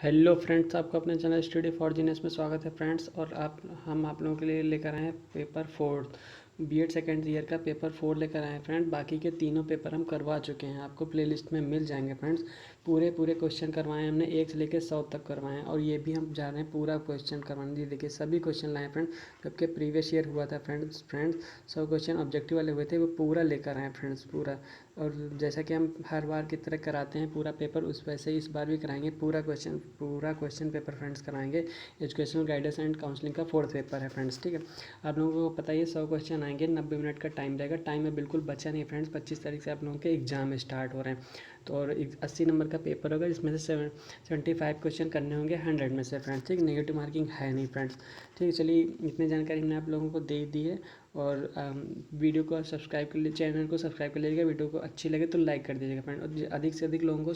Hello friends, आपका अपने channel study for genius में स्वागत है फ्रेंड्स। और हम आप लोगों के लिए लेकर आए हैं पेपर 4 बीएड सेकेंड ईयर का पेपर 4 लेकर आए हैं फ्रेंड। बाकी के तीनों पेपर हम करवा चुके हैं, आपको प्लेलिस्ट में मिल जाएंगे फ्रेंड्स। पूरे क्वेश्चन करवाए हैं हमने, 1 से लेकर 100 तक करवाए हैं। और ये भी हम जा रहे हैं पूरा क्वेश्चन करवाने। ये देखिए सभी क्वेश्चन लाए फ्रेंड, जबकि प्रीवियस ईयर हुआ था फ्रेंड्स 100 क्वेश्चन ऑब्जेक्टिव वाले हुए थे, वो पूरा लेकर आए फ्रेंड्स पूरा। और जैसा कि हम हर बार की तरह कराते हैं पूरा पेपर, उस वैसे ही इस बार भी कराएंगे पूरा क्वेश्चन पेपर फ्रेंड्स कराएंगे। एजुकेशनल गाइडेंस एंड काउंसलिंग का 4th पेपर है फ्रेंड्स, ठीक है। आप लोगों को पता ही है 100 क्वेश्चन आएंगे, 90 मिनट का टाइम रहेगा। टाइम में बिल्कुल बचा नहीं फ्रेंड्स। 25 तारीख से आप लोगों के एग्जाम स्टार्ट हो रहे हैं। तो और 80 नंबर का पेपर होगा, जिसमें से 75 क्वेश्चन करने होंगे 100 में से फ्रेंड्स, ठीक। नेगेटिव मार्किंग है नहीं फ्रेंड्स, ठीक है। चलिए, इतनी जानकारी हमने आप लोगों को दे दी है। और वीडियो को सब्सक्राइब कर लीजिए, चैनल को सब्सक्राइब कर लीजिएगा। वीडियो को अच्छी लगे तो लाइक कर दीजिएगा फ्रेंड, और अधिक से अधिक लोगों को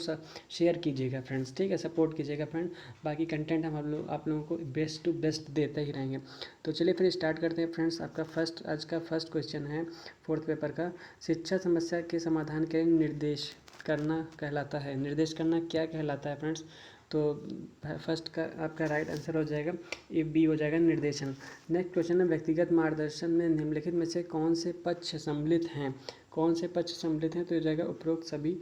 शेयर कीजिएगा फ्रेंड्स, ठीक है। सपोर्ट कीजिएगा फ्रेंड। बाकी कंटेंट हम आप लोगों को बेस्ट टू बेस्ट देते ही रहेंगे। तो चलिए फिर स्टार्ट करते हैं फ्रेंड्स। आज का फर्स्ट क्वेश्चन है 4th पेपर का। शिक्षा समस्या के समाधान के लिए निर्देश करना कहलाता है। निर्देश करना क्या कहलाता है फ्रेंड्स? तो फर्स्ट का आपका राइट आंसर हो जाएगा ए, बी हो जाएगा निर्देशन। नेक्स्ट क्वेश्चन है, व्यक्तिगत मार्गदर्शन में निम्नलिखित में से कौन से पक्ष सम्मिलित हैं? कौन से पक्ष सम्मिलित हैं? तो हो जाएगा उपरोक्त सभी।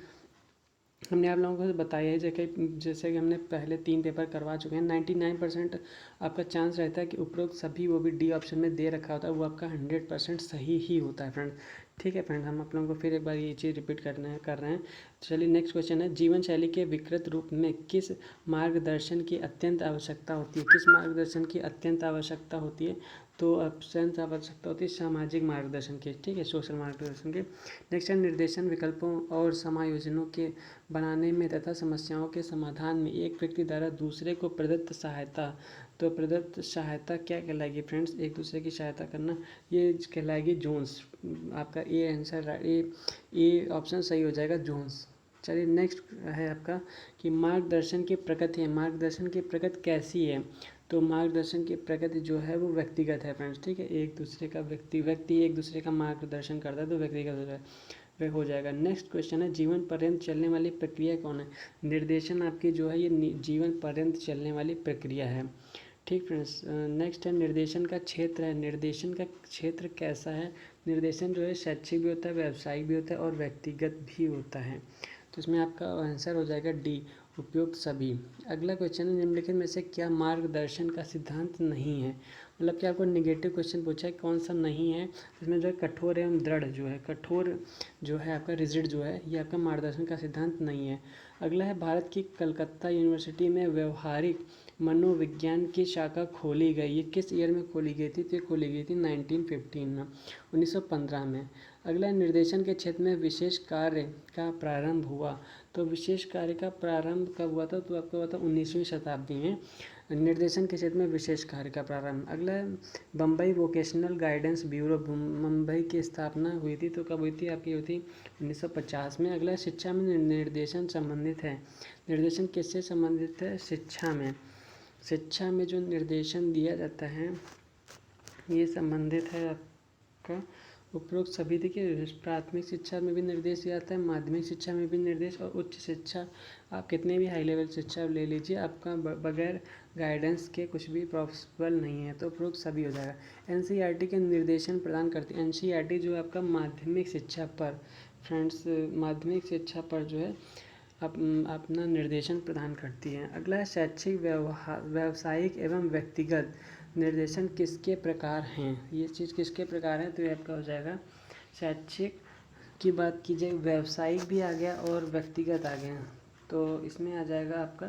हमने आप लोगों को बताया है जैसे कि हमने पहले 3 पेपर करवा चुके हैं। 99% आपका चांस रहता है कि उपरोक्त सभी, वो भी डी ऑप्शन में दे रखा होता है, वो आपका 100% सही ही होता है फ्रेंड, ठीक है फ्रेंड। हम आप लोगों को फिर एक बार ये चीज़ रिपीट कर रहे हैं। चलिए नेक्स्ट क्वेश्चन है, जीवन शैली के विकृत रूप में किस मार्गदर्शन की अत्यंत आवश्यकता होती है? किस मार्गदर्शन की अत्यंत आवश्यकता होती है? तो ऑप्शन आवश्यकता होती है सामाजिक मार्गदर्शन की, ठीक है, सोशल मार्गदर्शन की। नेक्स्ट है, निर्देशन विकल्पों और समायोजनों के बनाने में तथा समस्याओं के समाधान में एक व्यक्ति द्वारा दूसरे को प्रदत्त सहायता। तो प्रदत्त सहायता क्या कहलाएगी फ्रेंड्स? एक दूसरे की सहायता करना, ये कहलाएगी जोन्स। आपका ए आंसर, ए ऑप्शन सही हो जाएगा, जोन्स। चलिए नेक्स्ट है आपका कि मार्गदर्शन की प्रकृति है। मार्गदर्शन की प्रकृति कैसी है? तो मार्गदर्शन की प्रकृति जो है वो व्यक्तिगत है फ्रेंड्स, ठीक है। एक दूसरे का व्यक्ति एक दूसरे का मार्गदर्शन करता है, तो व्यक्तिगत वह हो जाएगा। नेक्स्ट क्वेश्चन है, जीवन पर्यंत चलने वाली प्रक्रिया कौन है? निर्देशन आपकी जो है ये जीवन पर्यंत चलने वाली प्रक्रिया है, ठीक फ्रेंड्स। नेक्स्ट है, निर्देशन का क्षेत्र है। निर्देशन का क्षेत्र कैसा है? निर्देशन जो है शैक्षिक भी होता है, व्यावसायिक भी होता है और व्यक्तिगत भी होता है। तो इसमें आपका आंसर हो जाएगा डी, उपयुक्त सभी। अगला क्वेश्चन है, निम्नलिखित में से क्या मार्गदर्शन का सिद्धांत नहीं है? मतलब कि आपको नेगेटिव क्वेश्चन पूछा है, कौन सा नहीं है? इसमें जो है कठोर एवं दृढ़ जो है, कठोर जो है आपका रिजिड जो है, ये आपका मार्गदर्शन का सिद्धांत नहीं है। अगला है, भारत की कलकत्ता यूनिवर्सिटी में व्यवहारिक मनोविज्ञान की शाखा खोली गई। ये किस ईयर में खोली गई थी? तो ये खोली गई थी 1915 में, 1915 में। अगला, निर्देशन के क्षेत्र में विशेष कार्य का प्रारंभ हुआ। तो विशेष कार्य का प्रारंभ कब हुआ था? तो आपको पता 19वीं शताब्दी में निर्देशन के क्षेत्र में विशेष कार्य का प्रारंभ। अगला है, Bombay vocational guidance bureau Mumbai की स्थापना हुई थी। तो कब हुई थी? आपकी हुई थी 1950 में। अगला, शिक्षा में निर्देशन संबंधित है। निर्देशन किससे संबंधित है? शिक्षा में। शिक्षा में जो निर्देशन दिया जाता है ये संबंधित है आपका उपरोक्त सभी। देखिए, प्राथमिक शिक्षा में भी निर्देश दिया जाता है, माध्यमिक शिक्षा में भी निर्देश, और उच्च शिक्षा, आप कितने भी हाई लेवल शिक्षा ले लीजिए, आपका बगैर गाइडेंस के कुछ भी पॉसिबल नहीं है। तो उपरोक्त सभी हो जाएगा। एनसीईआरटी के निर्देशन प्रदान करती है। एनसीईआरटी जो है आपका माध्यमिक शिक्षा पर फ्रेंड्स, माध्यमिक शिक्षा पर जो है अपना निर्देशन प्रदान करती है। अगला है, शैक्षिक व्यावसायिक एवं व्यक्तिगत निर्देशन किसके प्रकार हैं? ये चीज़ किसके प्रकार है? तो ये आपका हो जाएगा, शैक्षिक की बात की जाए, व्यावसायिक भी आ गया और व्यक्तिगत आ गया। तो इसमें आ जाएगा आपका,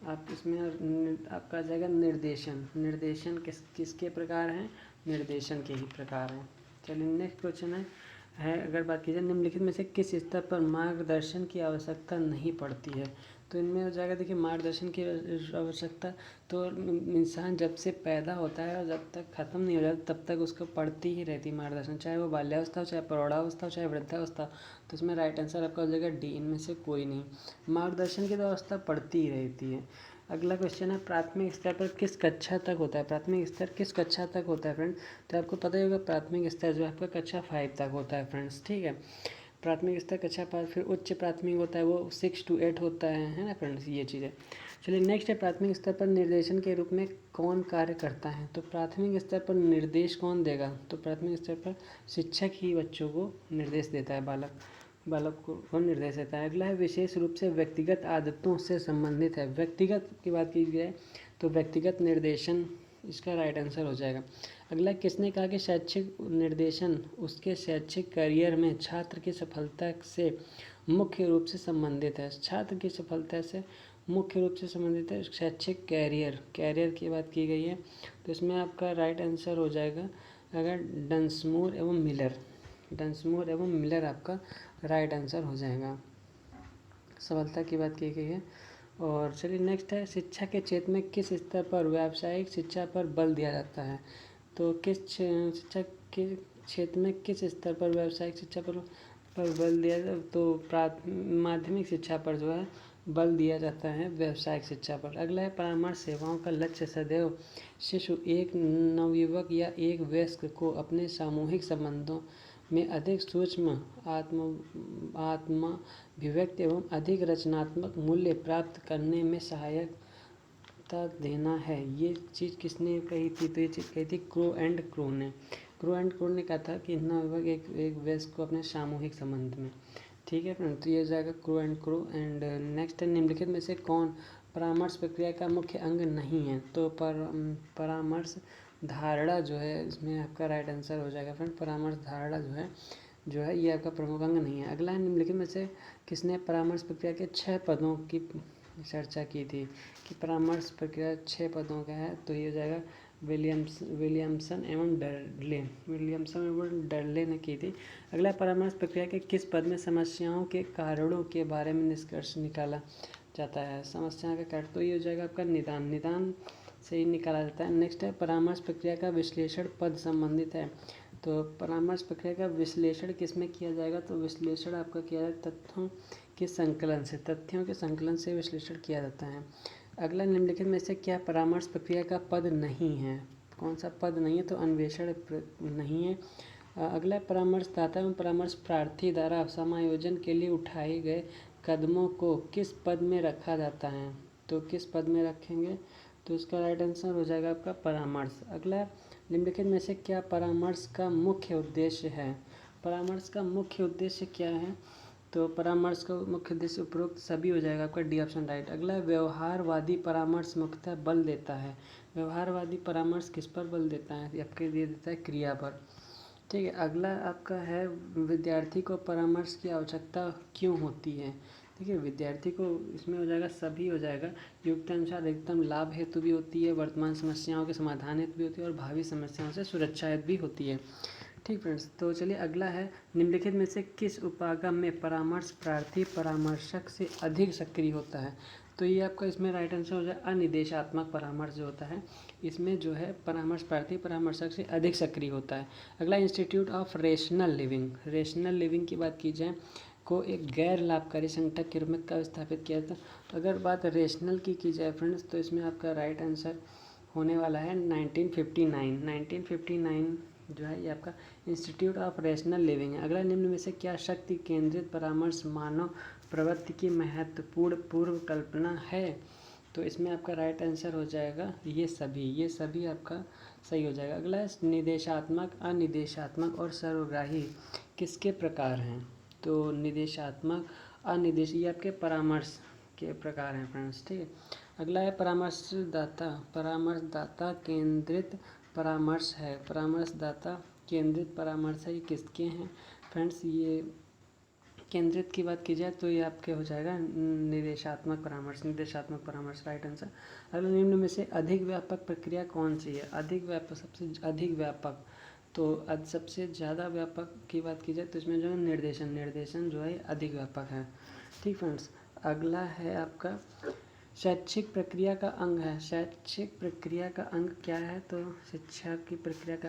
आपका आ जाएगा निर्देशन। निर्देशन किसके प्रकार हैं? निर्देशन के ही प्रकार हैं। चलिए नेक्स्ट क्वेश्चन है, अगर बात की जाए, निम्नलिखित में से किस स्तर पर मार्गदर्शन की आवश्यकता नहीं पड़ती है? तो इनमें हो जाएगा, देखिए, मार्गदर्शन की आवश्यकता तो इंसान जब से पैदा होता है और जब तक ख़त्म नहीं हो जाता तब तक उसको पड़ती ही रहती है मार्गदर्शन, चाहे वो बाल्यावस्था हो, चाहे प्रौढ़ावस्था हो, चाहे वृद्धावस्था। तो इसमें राइट आंसर आपका हो जाएगा डी, इनमें से कोई नहीं। मार्गदर्शन की तो अवस्था पड़ती ही रहती है। अगला क्वेश्चन है, प्राथमिक स्तर पर किस कक्षा तक होता है? प्राथमिक स्तर किस कक्षा तक होता है फ्रेंड? तो आपको पता ही होगा, प्राथमिक स्तर जो है आपका कक्षा 5 तक होता है फ्रेंड्स, ठीक है। प्राथमिक स्तर कक्षा 5, फिर उच्च प्राथमिक होता है वो 6 to 8 होता है ना फ्रेंड्स, ये चीज़ है। चलिए नेक्स्ट है, प्राथमिक स्तर पर निर्देशन के रूप में कौन कार्य करता है। तो प्राथमिक स्तर पर निर्देश कौन देगा, तो प्राथमिक स्तर पर शिक्षक ही बच्चों को निर्देश देता है, बालक को निर्देश देता है। अगला है, विशेष रूप से व्यक्तिगत आदतों से संबंधित है। व्यक्तिगत की बात की जाए तो व्यक्तिगत निर्देशन इसका राइट आंसर हो जाएगा। अगला, किसने कहा कि शैक्षिक निर्देशन उसके शैक्षिक करियर में छात्र की सफलता से मुख्य रूप से संबंधित है। छात्र की सफलता से मुख्य रूप से संबंधित है शैक्षिक कैरियर की बात की गई है, तो इसमें आपका राइट आंसर हो जाएगा अगर डंसमोर एवं मिलर आपका राइट आंसर हो जाएगा। सफलता की बात की गई है। और चलिए नेक्स्ट है, शिक्षा के क्षेत्र में किस स्तर पर व्यावसायिक शिक्षा पर बल दिया जाता है। तो शिक्षा के क्षेत्र में किस स्तर पर व्यावसायिक शिक्षा पर बल दिया जाता है, तो माध्यमिक शिक्षा पर जो है बल दिया जाता है व्यावसायिक शिक्षा पर। अगला है, परामर्श सेवाओं का लक्ष्य सदैव शिशु, एक नवयुवक या एक वयस्क को अपने सामूहिक संबंधों में अधिक सूक्ष्म आत्माभिव्यक्ति एवं अधिक रचनात्मक मूल्य प्राप्त करने में सहायता देना है। ये चीज़ किसने कही थी, तो ये चीज़ कही थी क्रो एंड क्रो ने कहा था कि नवयुवक एक वयस्क को अपने सामूहिक संबंध में। ठीक है फ्रेंड, तो ये हो जाएगा क्रो एंड नेक्स्ट है, निम्नलिखित में से कौन परामर्श प्रक्रिया का मुख्य अंग नहीं है। तो परामर्श धारणा जो है इसमें आपका राइट आंसर हो जाएगा फ्रेंड। परामर्श धारणा जो है ये आपका प्रमुख अंग नहीं है। अगला है, निम्नलिखित में से किसने परामर्श प्रक्रिया के 6 पदों की चर्चा की थी कि परामर्श प्रक्रिया 6 पदों का है, तो ये हो जाएगा विलियमसन एवं डरले ने की थी। अगला, परामर्श प्रक्रिया के किस पद में समस्याओं के कारणों के बारे में निष्कर्ष निकाला जाता है। समस्या का कारण, तो ये हो जाएगा आपका निदान से ही निकाला जाता है। नेक्स्ट है, परामर्श प्रक्रिया का विश्लेषण पद संबंधित है। तो परामर्श प्रक्रिया का विश्लेषण किस में किया जाएगा, तो विश्लेषण आपका किया जाए तथ्यों के संकलन से विश्लेषण किया जाता है। अगला, निम्नलिखित में से क्या परामर्श प्रक्रिया का पद नहीं है। कौन सा पद नहीं है, तो अन्वेषण नहीं है। अगला, परामर्शदाता एवं परामर्श प्रार्थी द्वारा समायोजन के लिए उठाए गए कदमों को किस पद में रखा जाता है। तो किस पद में रखेंगे, तो इसका राइट आंसर हो जाएगा आपका परामर्श। अगला, निम्नलिखित में से क्या परामर्श का मुख्य उद्देश्य है। परामर्श का मुख्य उद्देश्य क्या है, तो परामर्श का मुख्य उद्देश्य उपरोक्त सभी हो जाएगा आपका डी ऑप्शन राइट। अगला, व्यवहारवादी परामर्श मुख्यतः बल देता है। व्यवहारवादी परामर्श किस पर बल देता है, आपके दिए देता है क्रिया पर। ठीक है, अगला आपका है, विद्यार्थी को परामर्श की आवश्यकता क्यों होती है। ठीक है, विद्यार्थी को इसमें हो जाएगा सभी हो जाएगा, युक्तानुसार अधिकतम लाभ हेतु भी होती है, वर्तमान समस्याओं के समाधान हेतु भी होती है और भावी समस्याओं से सुरक्षा हेतु भी होती है। ठीक फ्रेंड्स, तो चलिए अगला है, निम्नलिखित में से किस उपागम में परामर्श प्रार्थी परामर्शक से अधिक सक्रिय होता है। तो ये आपका इसमें राइट आंसर हो जाए अनिर्देशात्मक परामर्श जो होता है, इसमें जो है परामर्श प्रार्थी परामर्शक से अधिक सक्रिय होता है। अगला, इंस्टीट्यूट ऑफ रेशनल लिविंग की बात की जाए को एक गैर लाभकारी संगठन के रूप में कब स्थापित किया था। तो अगर बात रेशनल की जाए फ्रेंड्स, तो इसमें आपका राइट आंसर होने वाला है 1959 जो है ये आपका इंस्टीट्यूट ऑफ रेशनल लिविंग है। अगला, निम्न में से क्या शक्ति केंद्रित परामर्श मानव प्रवृत्ति की महत्वपूर्ण पूर्व कल्पना है। तो इसमें आपका राइट आंसर हो जाएगा ये सभी आपका सही हो जाएगा। अगला है, निदेशात्मक अनिदेशात्मक और सर्वग्राही किसके प्रकार हैं। तो निदेशात्मक ये आपके परामर्श के प्रकार हैं फ्रेंड्स। ठीक है, अगला है, परामर्शदाता केंद्रित परामर्श है। परामर्शदाता केंद्रित परामर्श है, ये किसके हैं फ्रेंड्स। ये केंद्रित की बात की जाए तो ये आपके हो जाएगा निदेशात्मक परामर्श राइट आंसर। अगला, निम्न में से अधिक व्यापक प्रक्रिया कौन सी है। सबसे अधिक व्यापक, तो सबसे ज़्यादा व्यापक की बात की जाए तो इसमें जो है निर्देशन जो है अधिक व्यापक है। ठीक फ्रेंड्स, अगला है आपका, शैक्षिक प्रक्रिया का अंग है। शैक्षिक प्रक्रिया का अंग क्या है, तो शिक्षा की प्रक्रिया का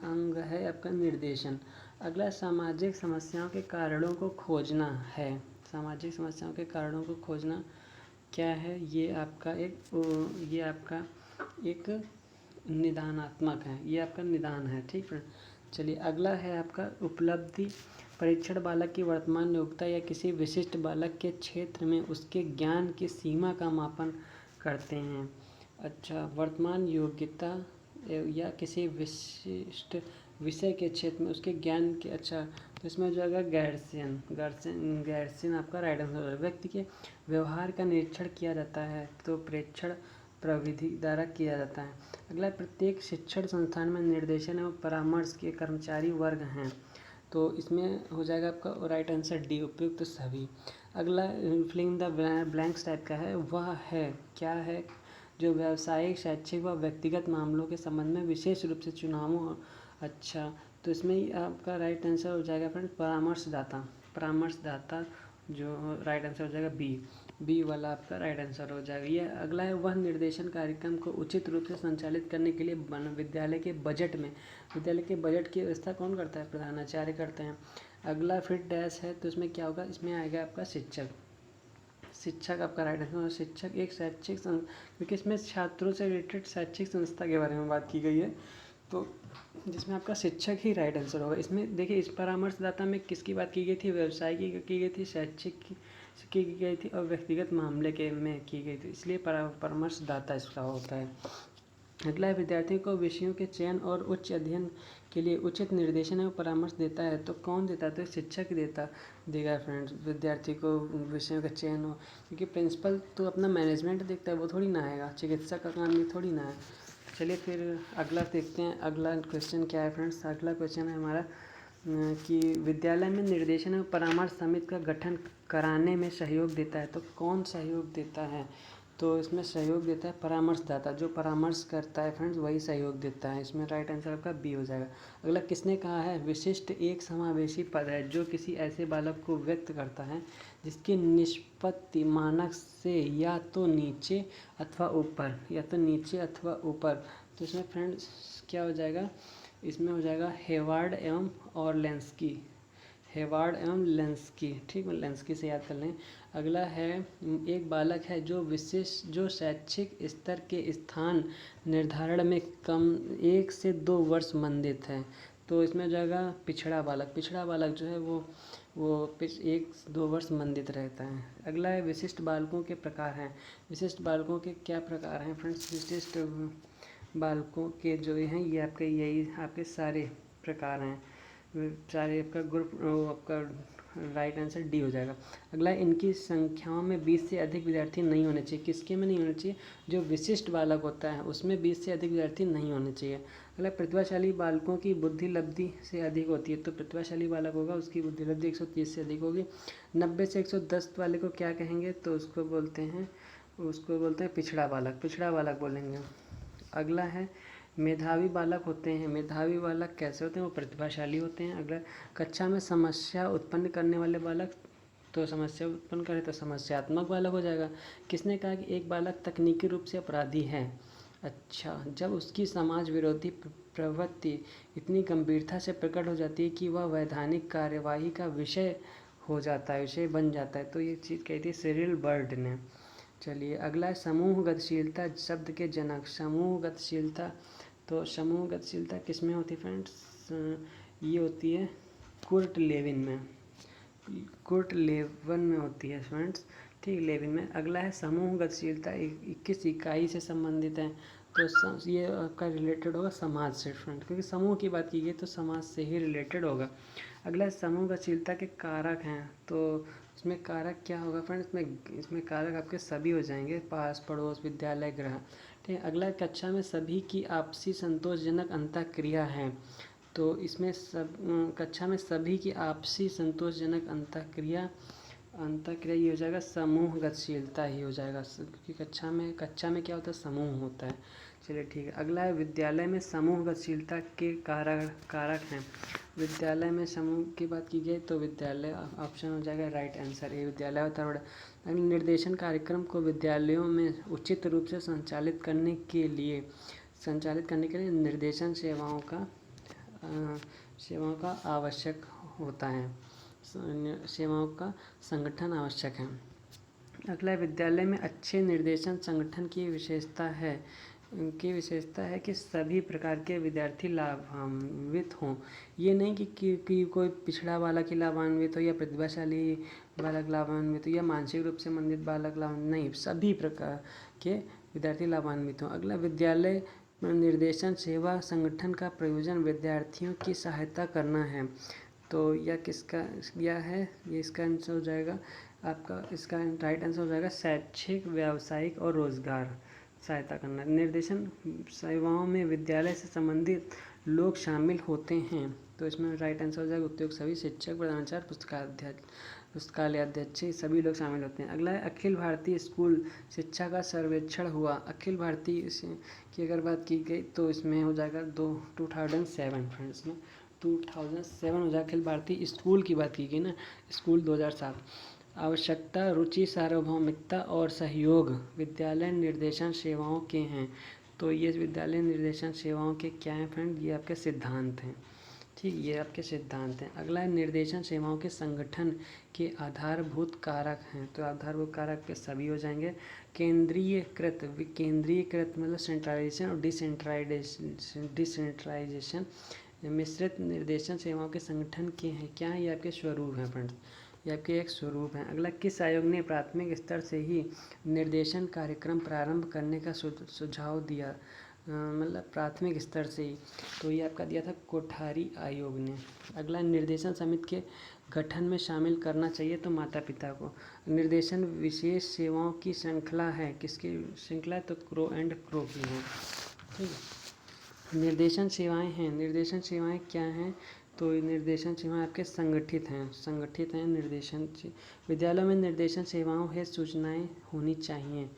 अंग है आपका निर्देशन। अगला, सामाजिक समस्याओं के कारणों को खोजना है। सामाजिक समस्याओं के कारणों को खोजना क्या है, ये आपका एक निदानात्मक है, ये आपका निदान है। ठीक है, चलिए अगला है आपका, उपलब्धि परीक्षण बालक की वर्तमान योग्यता या किसी विशिष्ट बालक के क्षेत्र में उसके ज्ञान की सीमा का मापन करते हैं। अच्छा, वर्तमान योग्यता या किसी विशिष्ट विषय के क्षेत्र में उसके ज्ञान के, अच्छा तो इसमें हो जाएगा गैरसियन। गैरसियन आपका राइट आंसर है। व्यक्ति के व्यवहार का निरीक्षण किया जाता है तो प्रेक्षण प्रविधि द्वारा किया जाता है। अगला, प्रत्येक शिक्षण संस्थान में निर्देशन एवं परामर्श के कर्मचारी वर्ग हैं तो इसमें हो जाएगा आपका राइट आंसर डी, उपयुक्त सभी। अगला फिलिंग द ब्लैंक्स टाइप का है, वह है क्या है जो व्यावसायिक, शैक्षिक व व्यक्तिगत मामलों के संबंध में विशेष रूप से चुनावों, अच्छा तो इसमें आपका राइट आंसर हो जाएगा फ्रेंड परामर्शदाता। परामर्शदाता जो राइट आंसर हो जाएगा बी वाला आपका राइट आंसर हो जाएगा। ये अगला है, वह निर्देशन कार्यक्रम को उचित रूप से संचालित करने के लिए विद्यालय के बजट की व्यवस्था कौन करता है? प्रधानाचार्य करते हैं। अगला फिर डैश है तो इसमें क्या होगा? इसमें आएगा आपका शिक्षक आपका राइट आंसर। शिक्षक एक शैक्षिक क्योंकि इसमें छात्रों से रिलेटेड शैक्षिक संस्था के बारे में बात की गई है तो जिसमें आपका शिक्षक ही राइट आंसर होगा। इसमें देखिए, इस परामर्शदाता में किसकी बात की गई थी? व्यवसाय की गई थी, शैक्षिक की गई थी और व्यक्तिगत मामले के में की गई थी, इसलिए परामर्शदाता इसका होता है। अगला है, विद्यार्थियों को विषयों के चयन और उच्च अध्ययन के लिए उचित निर्देशन एवं परामर्श देता है तो कौन देता है? तो शिक्षक देगा फ्रेंड्स। विद्यार्थी को विषयों का चयन हो, क्योंकि प्रिंसिपल तो अपना मैनेजमेंट देखता है, वो थोड़ी ना आएगा, चिकित्सक का काम ये थोड़ी ना है। चलिए फिर अगला देखते हैं, अगला क्वेश्चन क्या है फ्रेंड्स। अगला क्वेश्चन है हमारा कि विद्यालय में निर्देशन एवं परामर्श समिति का गठन कराने में सहयोग देता है तो कौन सहयोग देता है? तो इसमें सहयोग देता है परामर्शदाता। जो परामर्श करता है फ्रेंड्स वही सहयोग देता है। इसमें राइट आंसर आपका बी हो जाएगा। अगला, किसने कहा है? विशिष्ट एक समावेशी पद है जो किसी ऐसे बालक को व्यक्त करता है जिसकी निष्पत्ति मानक से या तो नीचे अथवा ऊपर। तो इसमें फ्रेंड्स क्या हो जाएगा? इसमें हो जाएगा हेवार्ड एवं ऑरलेंस्की। ठीक है, लेंस्की से याद कर लें। अगला है, एक बालक है जो शैक्षिक स्तर के स्थान निर्धारण में कम 1 से 2 वर्ष मंदित है तो इसमें हो जाएगा पिछड़ा बालक जो है वो 1 से 2 वर्ष मंदित रहता है। अगला है, विशिष्ट बालकों के प्रकार हैं। विशिष्ट बालकों के क्या प्रकार हैं फ्रेंड्स? विशिष्ट बालकों के जो हैं ये आपके सारे प्रकार हैं, सारे आपका ग्रुप, आपका राइट आंसर डी हो जाएगा। अगला, इनकी संख्याओं में 20 से अधिक विद्यार्थी नहीं होने चाहिए। किसके में नहीं होने चाहिए? जो विशिष्ट बालक होता है उसमें 20 से अधिक विद्यार्थी नहीं होने चाहिए। अगला, प्रतिभाशाली बालकों की बुद्धि लब्धि से अधिक होती है तो प्रतिभाशाली बालक होगा उसकी बुद्धि लब्धि 130 से अधिक होगी। 90 से 110 वाले को क्या कहेंगे? तो उसको बोलते हैं पिछड़ा बालक बोलेंगे। अगला है, मेधावी बालक होते हैं। मेधावी बालक कैसे होते हैं? वो प्रतिभाशाली होते हैं। अगला, कक्षा में समस्या उत्पन्न करने वाले बालक, तो समस्या उत्पन्न करे तो समस्यात्मक बालक हो जाएगा। किसने कहा कि एक बालक तकनीकी रूप से अपराधी है? अच्छा, जब उसकी समाज विरोधी प्रवृत्ति इतनी गंभीरता से प्रकट हो जाती है कि वह वैधानिक कार्यवाही का विषय बन जाता है तो ये चीज़ कही थी सिरिल बर्ड ने। चलिए अगला है, समूह गतिशीलता शब्द के जनक। समूह गतिशीलता किस में होती है फ्रेंड्स? ये होती है कुर्ट लेविन में होती है फ्रेंड्स, ठीक, लेविन में। अगला है, समूह गतिशीलता किस इकाई से संबंधित है? तो ये आपका रिलेटेड होगा समाज से फ्रेंड, क्योंकि समूह की बात की गई तो समाज से ही रिलेटेड होगा। अगला, समूह गतिशीलता के कारक हैं तो इसमें कारक क्या होगा फ्रेंड्स? इसमें कारक आपके सभी हो जाएंगे, पास, पड़ोस, विद्यालय, ग्रह, ठीक है। अगला, कक्षा में सभी की आपसी संतोषजनक अंतःक्रिया है तो इसमें कक्षा में सभी की आपसी संतोषजनक अंतःक्रिया ये हो जाएगा समूह गतिशीलता ही हो जाएगा, क्योंकि कक्षा में क्या होता है? समूह होता है। चलिए ठीक है। अगला है, विद्यालय में समूह गतिशीलता के कारक हैं। विद्यालय में समूह की बात की जाए तो विद्यालय ऑप्शन हो जाएगा राइट आंसर, ये विद्यालय होता है। अगला, निर्देशन कार्यक्रम को विद्यालयों में उचित रूप से संचालित करने के लिए निर्देशन सेवाओं का आवश्यक होता है, सेवाओं का संगठन आवश्यक है। अगला, विद्यालय में अच्छे निर्देशन संगठन की विशेषता है। की विशेषता है कि सभी प्रकार के विद्यार्थी लाभान्वित हों। ये नहीं कि कोई पिछड़ा बालक ही लाभान्वित हो या प्रतिभाशाली बालक लाभान्वित हो या मानसिक रूप से मंदित बालक लाभान्वित, नहीं, सभी प्रकार के विद्यार्थी लाभान्वित हों। अगला, विद्यालय निर्देशन सेवा संगठन का प्रयोजन विद्यार्थियों की सहायता करना है। तो यह किसका यह है, ये इसका आंसर हो जाएगा आपका, इसका राइट आंसर हो जाएगा शैक्षिक, व्यावसायिक और रोजगार सहायता करना। निर्देशन सेवाओं में विद्यालय से संबंधित लोग शामिल होते हैं। तो इसमें राइट आंसर हो जाएगा उपयुक्त सभी शिक्षक, प्रधानाचार्य, पुस्तकालय अध्यक्ष, सभी लोग शामिल होते हैं। अगला है, अखिल भारतीय स्कूल शिक्षा का सर्वेक्षण हुआ। अखिल भारतीय की अगर बात की गई तो इसमें हो जाएगा 2007 फ्रेंड्स में 2007 हो जाएगा। अखिल भारतीय स्कूल की बात की गई ना, स्कूल 2007। आवश्यकता, रुचि, सार्वभौमिकता और सहयोग विद्यालय निर्देशन सेवाओं के हैं। तो ये विद्यालय निर्देशन सेवाओं के क्या हैं फ्रेंड, ये आपके सिद्धांत हैं। ठीक, ये आपके सिद्धांत हैं। अगला है, निर्देशन सेवाओं के संगठन के आधारभूत कारक हैं। तो आधारभूत कारक के सभी हो जाएंगे। केंद्रीयकृत मतलब सेंट्रलाइजेशन और डिसेंट्रलाइजेशन मिश्रित निर्देशन सेवाओं के संगठन के हैं। क्या है, ये आपके स्वरूप हैं फ्रेंड्स, ये आपके एक स्वरूप हैं। अगला, किस आयोग ने प्राथमिक स्तर से ही निर्देशन कार्यक्रम प्रारंभ करने का सुझाव दिया, मतलब प्राथमिक स्तर से ही, तो ये आपका दिया था कोठारी आयोग ने। अगला, निर्देशन समिति के गठन में शामिल करना चाहिए तो माता पिता को। निर्देशन विशेष सेवाओं की श्रृंखला है, किसकी श्रृंखला है, तो क्रो एंड क्रो की है। ठीक है, निर्देशन सेवाएं हैं, निर्देशन सेवाएं क्या हैं, तो निर्देशन सेवाएं आपके संगठित हैं निर्देशन। विद्यालयों में निर्देशन सेवाओं हेतु सूचनाएं होनी चाहिए।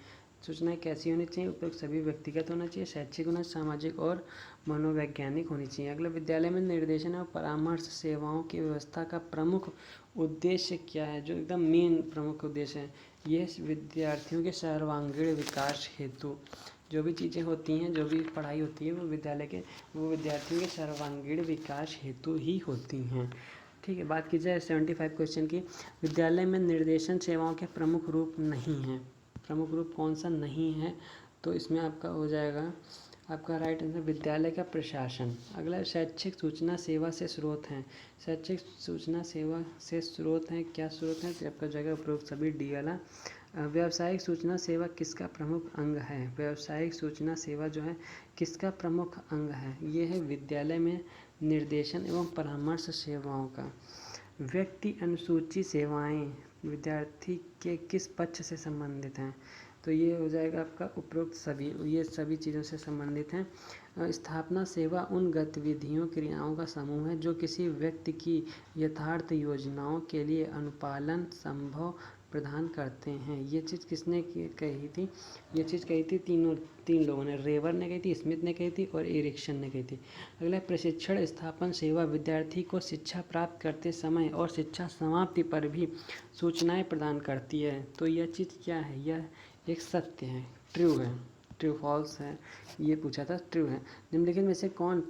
सूचनाएं कैसी होनी चाहिए, उपयुक्त सभी व्यक्तिगत होना चाहिए, शैक्षिक होना, सामाजिक और मनोवैज्ञानिक होनी चाहिए। अगला, विद्यालय में निर्देशन और परामर्श सेवाओं की व्यवस्था का प्रमुख उद्देश्य क्या है, जो एकदम मेन प्रमुख उद्देश्य है, ये विद्यार्थियों के सर्वांगीण विकास हेतु जो भी चीज़ें होती हैं, जो भी पढ़ाई होती है, वो विद्यार्थियों के सर्वांगीण विकास हेतु ही होती हैं। ठीक है, बात की जाए 75 क्वेश्चन की, विद्यालय में निर्देशन सेवाओं के प्रमुख रूप नहीं हैं। प्रमुख रूप कौन सा नहीं है, तो इसमें आपका हो जाएगा आपका राइट आंसर विद्यालय का प्रशासन। अगला, शैक्षिक सूचना सेवा से स्रोत हैं। शैक्षिक सूचना सेवा से स्रोत हैं, क्या स्रोत हैं, तो आपका जगह उपरोक्त सभी डी वाला। व्यावसायिक सूचना सेवा किसका प्रमुख अंग है, व्यावसायिक सूचना सेवा जो है किसका प्रमुख अंग है, ये है विद्यालय में निर्देशन एवं परामर्श सेवाओं का। व्यक्ति अनुसूची सेवाएं विद्यार्थी के किस पक्ष से संबंधित हैं, तो ये हो जाएगा आपका उपरोक्त सभी, ये सभी चीज़ों से संबंधित हैं। स्थापना सेवा उन गतिविधियों क्रियाओं का समूह है जो किसी व्यक्ति की यथार्थ योजनाओं के लिए अनुपालन संभव प्रदान करते हैं। ये चीज़ किसने कही थी, ये चीज़ कही थी तीन लोगों ने, रेवर ने कही थी, स्मिथ ने कही थी और एरिक्सन ने कही थी। अगला, प्रशिक्षण स्थापन सेवा विद्यार्थी को शिक्षा प्राप्त करते समय और शिक्षा समाप्ति पर भी सूचनाएं प्रदान करती है। तो यह चीज़ क्या है, यह एक सत्य है, ट्रू है, ट्रू फॉल्स है, ये पूछा था, ट्रू है। निम्नलिखित में से कौन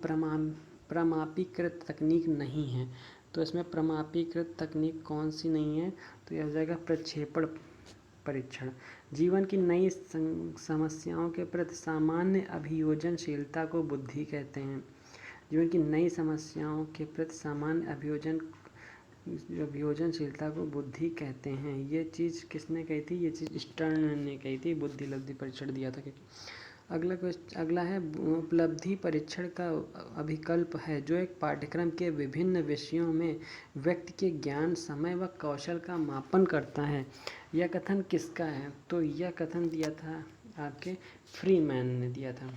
प्रमापीकृत तकनीक नहीं है, तो इसमें प्रमापीकृत तकनीक कौन सी नहीं है, तो यह हो जाएगा प्रक्षेपण परीक्षण। जीवन की नई समस्याओं के प्रति सामान्य अभियोजनशीलता को बुद्धि कहते हैं। जीवन की नई समस्याओं के प्रति सामान्य अभियोजनशीलता को बुद्धि कहते हैं। ये चीज़ किसने कही थी, ये चीज़ स्टर्न ने कही थी, बुद्धि लब्धि परीक्षण दिया था। अगला है, उपलब्धि परीक्षण का अभिकल्प है जो एक पाठ्यक्रम के विभिन्न विषयों में व्यक्ति के ज्ञान, समय व कौशल का मापन करता है। यह कथन किसका है, तो यह कथन दिया था आपके फ्रीमैन ने दिया था।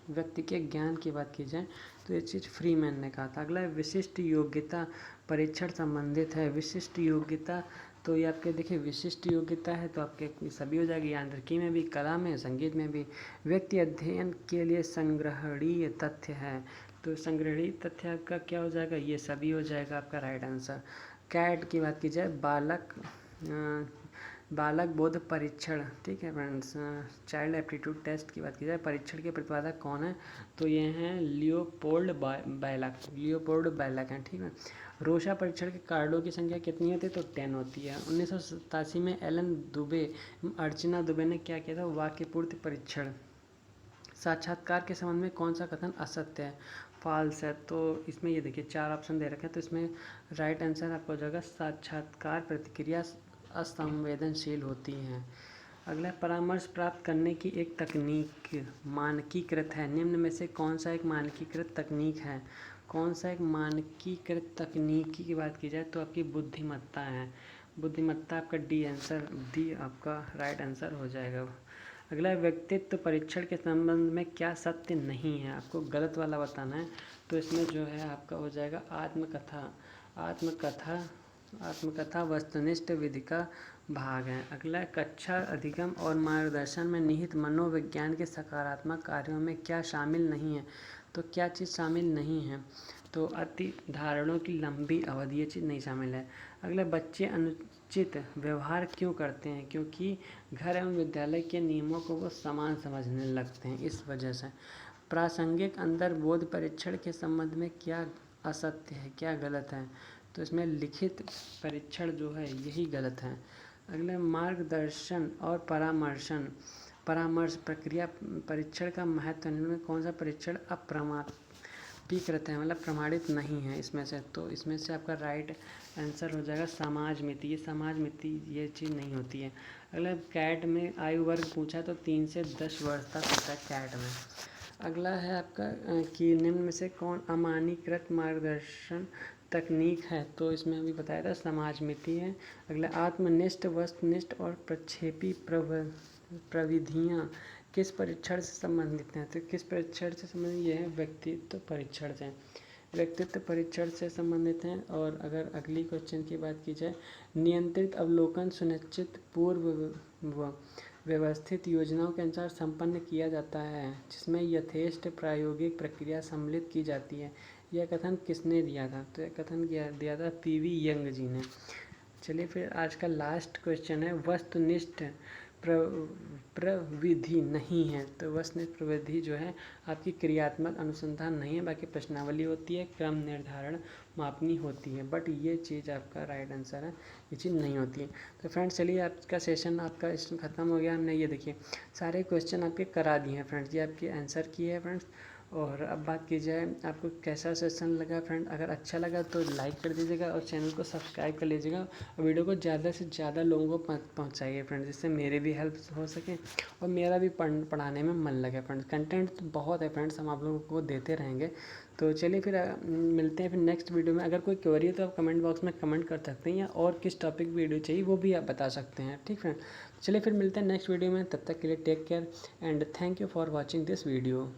व्यक्ति के ज्ञान की बात की जाए तो ये चीज़ फ्रीमैन ने कहा था। अगला है, विशिष्ट योग्यता परीक्षण संबंधित है। विशिष्ट योग्यता, तो ये आपके देखिए विशिष्ट योग्यता है तो आपके सभी हो जाएगी, यांत्रिकी में भी, कला में, संगीत में भी। व्यक्ति अध्ययन के लिए संग्रहणीय तथ्य है, तो संग्रहणीय तथ्य आपका क्या हो जाएगा, ये सभी हो जाएगा आपका राइट आंसर। कैट की बात की जाए, बालक बोध परीक्षण, ठीक है फ्रेंड्स, चाइल्ड एप्टीट्यूड टेस्ट की बात की जाए, परीक्षण के प्रतिपादक कौन है, तो ये हैं लियोपोल्ड बैलक हैं, ठीक है। रोशा परीक्षण के कार्डों की संख्या कितनी होती है, तो 10 होती है। 1987 में एलन दुबे, अर्चना दुबे ने क्या किया था, वाक्य पूर्ति परीक्षण साक्षात्कार के संबंध में कौन सा कथन असत्य है, फॉल्स है। तो इसमें ये देखिए 4 ऑप्शन दे रखे हैं, तो इसमें राइट आंसर आपका हो जाएगा साक्षात्कार प्रतिक्रिया असंवेदनशील होती हैं। अगला, परामर्श प्राप्त करने की एक तकनीक मानकीकृत है, निम्न में से कौन सा एक मानकीकृत तकनीक है। कौन सा एक मानकीकृत तकनीकी की बात की जाए तो आपकी बुद्धिमत्ता है। बुद्धिमत्ता आपका डी आपका राइट आंसर हो जाएगा। अगला, व्यक्तित्व परीक्षण के संबंध में क्या सत्य नहीं है, आपको गलत वाला बताना है। तो इसमें जो है आपका हो जाएगा आत्मकथा वस्तुनिष्ठ विधि का भाग है। अगला, कक्षा अधिगम और मार्गदर्शन में निहित मनोविज्ञान के सकारात्मक कार्यों में क्या शामिल नहीं है। तो क्या चीज़ शामिल नहीं है, तो अति धारणों की लंबी अवधि, ये चीज़ नहीं शामिल है। अगला, बच्चे अनुचित व्यवहार क्यों करते हैं, क्योंकि घर एवं विद्यालय के नियमों को वो समान समझने लगते हैं, इस वजह से। प्रासंगिक अंतर्बोध परीक्षण के संबंध में क्या असत्य है, क्या गलत है, तो इसमें लिखित परीक्षण जो है यही गलत है। अगले, मार्गदर्शन और परामर्श प्रक्रिया परीक्षण का महत्व में कौन सा परीक्षण अप्रमाणीकृत है, मतलब प्रमाणित नहीं है इसमें से। तो इसमें से आपका राइट आंसर हो जाएगा समाज मिति। ये चीज़ नहीं होती है। अगला, कैट में आयु वर्ग पूछा तो 3 से 10 वर्ष तक होता है कैट में। अगला है आपका कि निम्न में से कौन अमानकीकृत मार्गदर्शन तकनीक है, तो इसमें अभी बताया था समाज मिति है। अगला, आत्मनिष्ठ वस्तुनिष्ठ और प्रक्षेपी प्रविधियाँ किस परीक्षण से संबंधित हैं, तो किस परीक्षण से संबंधित, ये है व्यक्तित्व परीक्षण से संबंधित हैं। और अगर अगली क्वेश्चन की बात की जाए, नियंत्रित अवलोकन सुनिश्चित पूर्व व्यवस्थित योजनाओं के अनुसार संपन्न किया जाता है, जिसमें यथेष्ट प्रायोगिक प्रक्रिया सम्मिलित की जाती है। यह कथन किसने दिया था, तो यह कथन दिया था पीवी यंग जी ने। चलिए फिर आज का लास्ट क्वेश्चन है, वस्तुनिष्ठ प्रविधि नहीं है, तो वस्तुनिष्ठ प्रविधि जो है आपकी क्रियात्मक अनुसंधान नहीं है, बाकी प्रश्नावली होती है, क्रम निर्धारण मापनी होती है, बट ये चीज़ आपका राइट आंसर है, ये चीज़ नहीं होती है। तो फ्रेंड्स चलिए आपका सेशन आपका इसमें ख़त्म हो गया। हमने ये देखिए सारे क्वेश्चन आपके करा दिए हैं फ्रेंड्स, ये आपके आंसर किए हैं फ्रेंड्स। और अब बात की जाए आपको कैसा सेशन लगा फ्रेंड, अगर अच्छा लगा तो लाइक कर दीजिएगा और चैनल को सब्सक्राइब कर लीजिएगा और वीडियो को ज़्यादा से ज़्यादा लोगों को पहुंचाइए फ्रेंड्स, जिससे मेरे भी हेल्प हो सके और मेरा भी पढ़ाने में मन लगे फ्रेंड्स। कंटेंट तो बहुत है फ्रेंड्स, हम आप लोगों को देते रहेंगे। तो चलिए फिर मिलते हैं फिर नेक्स्ट वीडियो में। अगर कोई क्वेरी है तो आप कमेंट बॉक्स में कमेंट कर सकते हैं, या और किस टॉपिक वीडियो चाहिए वो भी आप बता सकते हैं, ठीक फ्रेंड। चलिए फिर मिलते हैं नेक्स्ट वीडियो में, तब तक के लिए take care and thank you for watching this video.